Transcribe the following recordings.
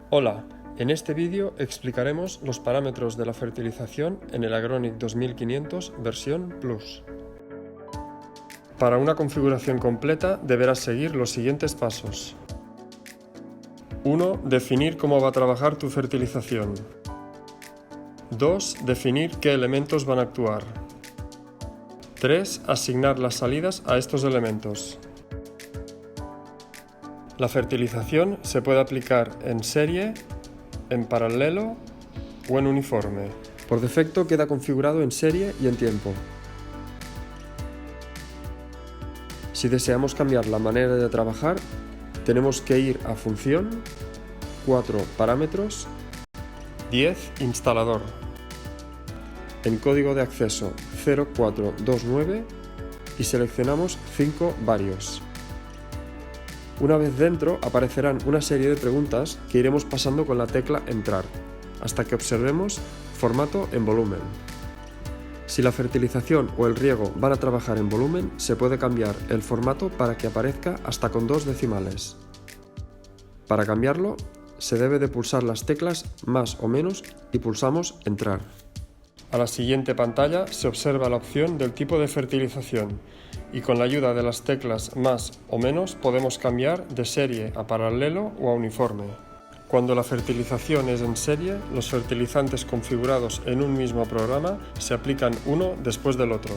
Hola, en este vídeo explicaremos los parámetros de la fertilización en el Agronic 2500 versión Plus. Para una configuración completa deberás seguir los siguientes pasos. 1. Definir cómo va a trabajar tu fertilización. 2. Definir qué elementos van a actuar. 3. Asignar las salidas a estos elementos. La fertilización se puede aplicar en serie, en paralelo o en uniforme. Por defecto queda configurado en serie y en tiempo. Si deseamos cambiar la manera de trabajar, tenemos que ir a Función, 4 Parámetros, 10 Instalador. En código de acceso 0429 y seleccionamos 5 Varios. Una vez dentro aparecerán una serie de preguntas que iremos pasando con la tecla Entrar, hasta que observemos Formato en volumen. Si la fertilización o el riego van a trabajar en volumen, se puede cambiar el formato para que aparezca hasta con 2 decimales. Para cambiarlo, se debe de pulsar las teclas más o menos y pulsamos Entrar. A la siguiente pantalla se observa la opción del tipo de fertilización y con la ayuda de las teclas más o menos podemos cambiar de serie a paralelo o a uniforme. Cuando la fertilización es en serie, los fertilizantes configurados en un mismo programa se aplican uno después del otro.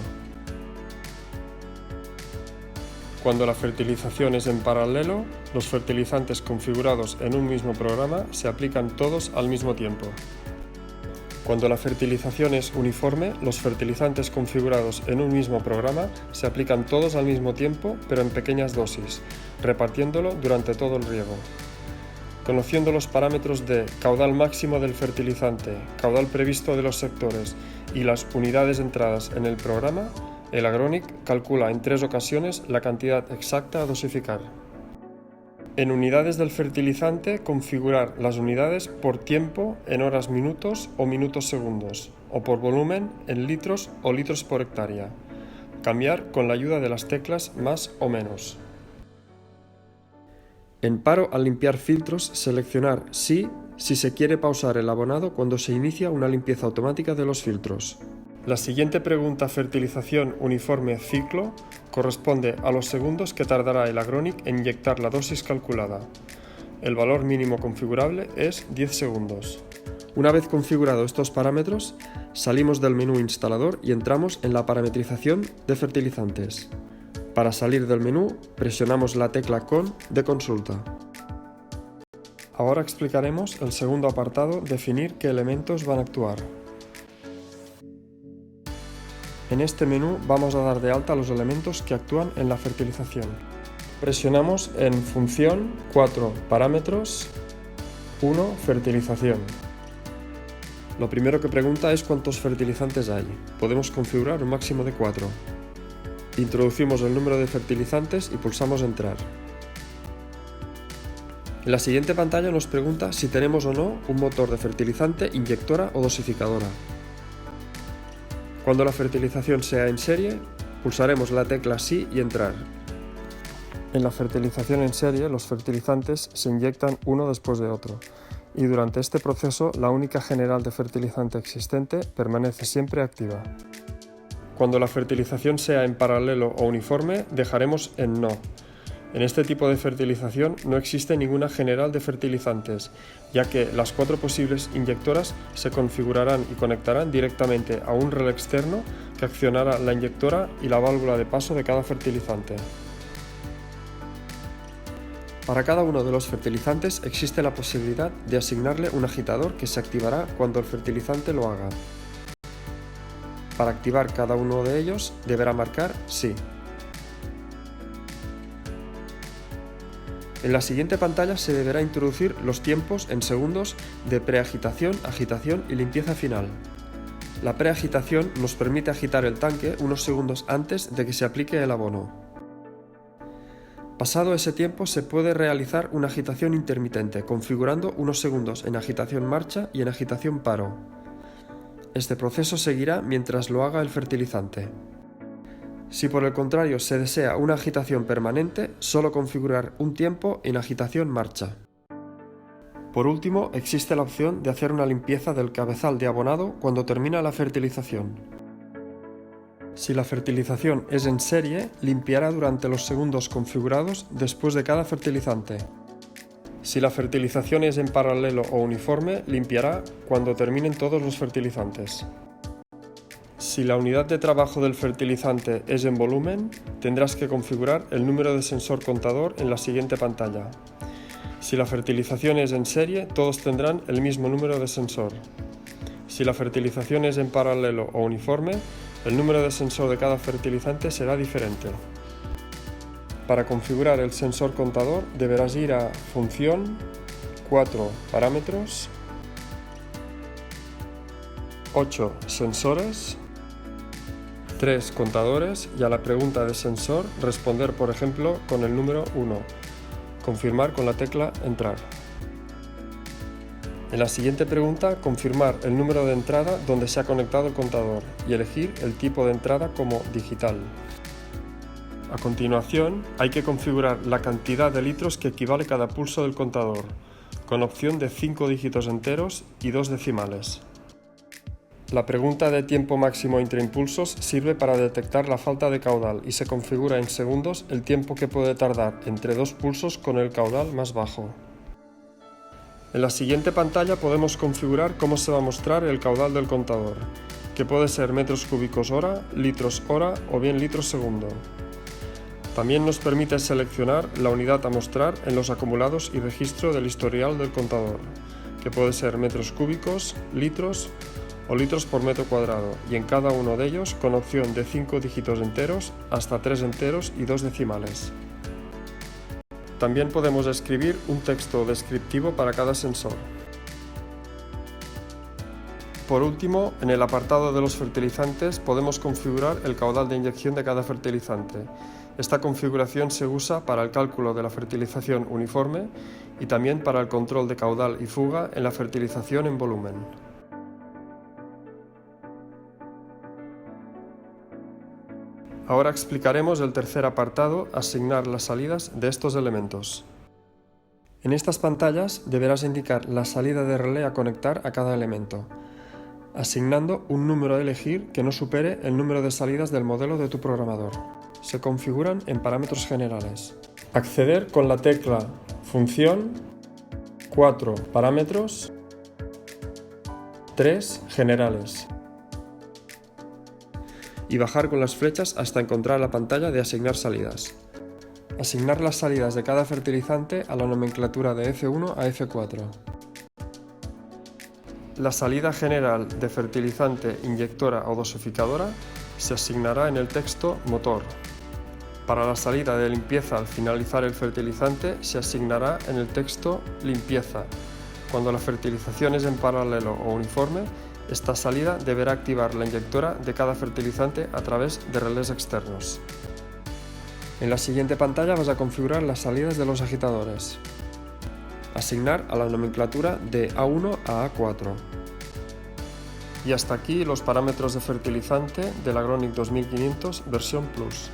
Cuando la fertilización es en paralelo, los fertilizantes configurados en un mismo programa se aplican todos al mismo tiempo. Cuando la fertilización es uniforme, los fertilizantes configurados en un mismo programa se aplican todos al mismo tiempo, pero en pequeñas dosis, repartiéndolo durante todo el riego. Conociendo los parámetros de caudal máximo del fertilizante, caudal previsto de los sectores y las unidades entradas en el programa, el Agronic calcula en 3 ocasiones la cantidad exacta a dosificar. En unidades del fertilizante, configurar las unidades por tiempo en horas minutos o minutos segundos, o por volumen en litros o litros por hectárea. Cambiar con la ayuda de las teclas más o menos. En paro al limpiar filtros, seleccionar sí si se quiere pausar el abonado cuando se inicia una limpieza automática de los filtros. La siguiente pregunta fertilización uniforme ciclo corresponde a los segundos que tardará el Agronic en inyectar la dosis calculada. El valor mínimo configurable es 10 segundos. Una vez configurados estos parámetros, salimos del menú instalador y entramos en la parametrización de fertilizantes. Para salir del menú, presionamos la tecla CON de consulta. Ahora explicaremos el segundo apartado, definir qué elementos van a actuar. En este menú vamos a dar de alta los elementos que actúan en la fertilización. Presionamos en Función, 4 Parámetros, 1 Fertilización. Lo primero que pregunta es cuántos fertilizantes hay. Podemos configurar un máximo de 4. Introducimos el número de fertilizantes y pulsamos Entrar. En la siguiente pantalla nos pregunta si tenemos o no un motor de fertilizante, inyectora o dosificadora. Cuando la fertilización sea en serie, pulsaremos la tecla Sí y Entrar. En la fertilización en serie, los fertilizantes se inyectan uno después de otro, y durante este proceso la única general de fertilizante existente permanece siempre activa. Cuando la fertilización sea en paralelo o uniforme, dejaremos en No. En este tipo de fertilización no existe ninguna general de fertilizantes, ya que las 4 posibles inyectoras se configurarán y conectarán directamente a un relé externo que accionará la inyectora y la válvula de paso de cada fertilizante. Para cada uno de los fertilizantes existe la posibilidad de asignarle un agitador que se activará cuando el fertilizante lo haga. Para activar cada uno de ellos deberá marcar Sí. En la siguiente pantalla se deberá introducir los tiempos en segundos de preagitación, agitación y limpieza final. La preagitación nos permite agitar el tanque unos segundos antes de que se aplique el abono. Pasado ese tiempo se puede realizar una agitación intermitente, configurando unos segundos en agitación marcha y en agitación paro. Este proceso seguirá mientras lo haga el fertilizante. Si por el contrario se desea una agitación permanente, solo configurar un tiempo en agitación marcha. Por último, existe la opción de hacer una limpieza del cabezal de abonado cuando termina la fertilización. Si la fertilización es en serie, limpiará durante los segundos configurados después de cada fertilizante. Si la fertilización es en paralelo o uniforme, limpiará cuando terminen todos los fertilizantes. Si la unidad de trabajo del fertilizante es en volumen, tendrás que configurar el número de sensor contador en la siguiente pantalla. Si la fertilización es en serie, todos tendrán el mismo número de sensor. Si la fertilización es en paralelo o uniforme, el número de sensor de cada fertilizante será diferente. Para configurar el sensor contador deberás ir a Función, 4 parámetros, 8 sensores, 3 contadores y a la pregunta de sensor responder, por ejemplo, con el número 1. Confirmar con la tecla Entrar. En la siguiente pregunta, confirmar el número de entrada donde se ha conectado el contador y elegir el tipo de entrada como digital. A continuación, hay que configurar la cantidad de litros que equivale cada pulso del contador, con opción de 5 dígitos enteros y 2 decimales. La pregunta de tiempo máximo entre impulsos sirve para detectar la falta de caudal y se configura en segundos el tiempo que puede tardar entre 2 pulsos con el caudal más bajo. En la siguiente pantalla podemos configurar cómo se va a mostrar el caudal del contador, que puede ser metros cúbicos hora, litros hora o bien litros segundo. También nos permite seleccionar la unidad a mostrar en los acumulados y registro del historial del contador, que puede ser metros cúbicos, litros o litros por metro cuadrado, y en cada uno de ellos con opción de 5 dígitos enteros hasta 3 enteros y 2 decimales. También podemos escribir un texto descriptivo para cada sensor. Por último, en el apartado de los fertilizantes podemos configurar el caudal de inyección de cada fertilizante. Esta configuración se usa para el cálculo de la fertilización uniforme y también para el control de caudal y fuga en la fertilización en volumen. Ahora explicaremos el tercer apartado, asignar las salidas de estos elementos. En estas pantallas deberás indicar la salida de relé a conectar a cada elemento, asignando un número a elegir que no supere el número de salidas del modelo de tu programador. Se configuran en parámetros generales. Acceder con la tecla Función, 4 parámetros, 3 generales. Y bajar con las flechas hasta encontrar la pantalla de asignar salidas. Asignar las salidas de cada fertilizante a la nomenclatura de F1 a F4. La salida general de fertilizante, inyectora o dosificadora se asignará en el texto motor. Para la salida de limpieza al finalizar el fertilizante se asignará en el texto limpieza. Cuando la fertilización es en paralelo o uniforme, esta salida deberá activar la inyectora de cada fertilizante a través de relés externos. En la siguiente pantalla vas a configurar las salidas de los agitadores. Asignar a la nomenclatura de A1 a A4. Y hasta aquí los parámetros de fertilizante del Agronic 2500 versión Plus.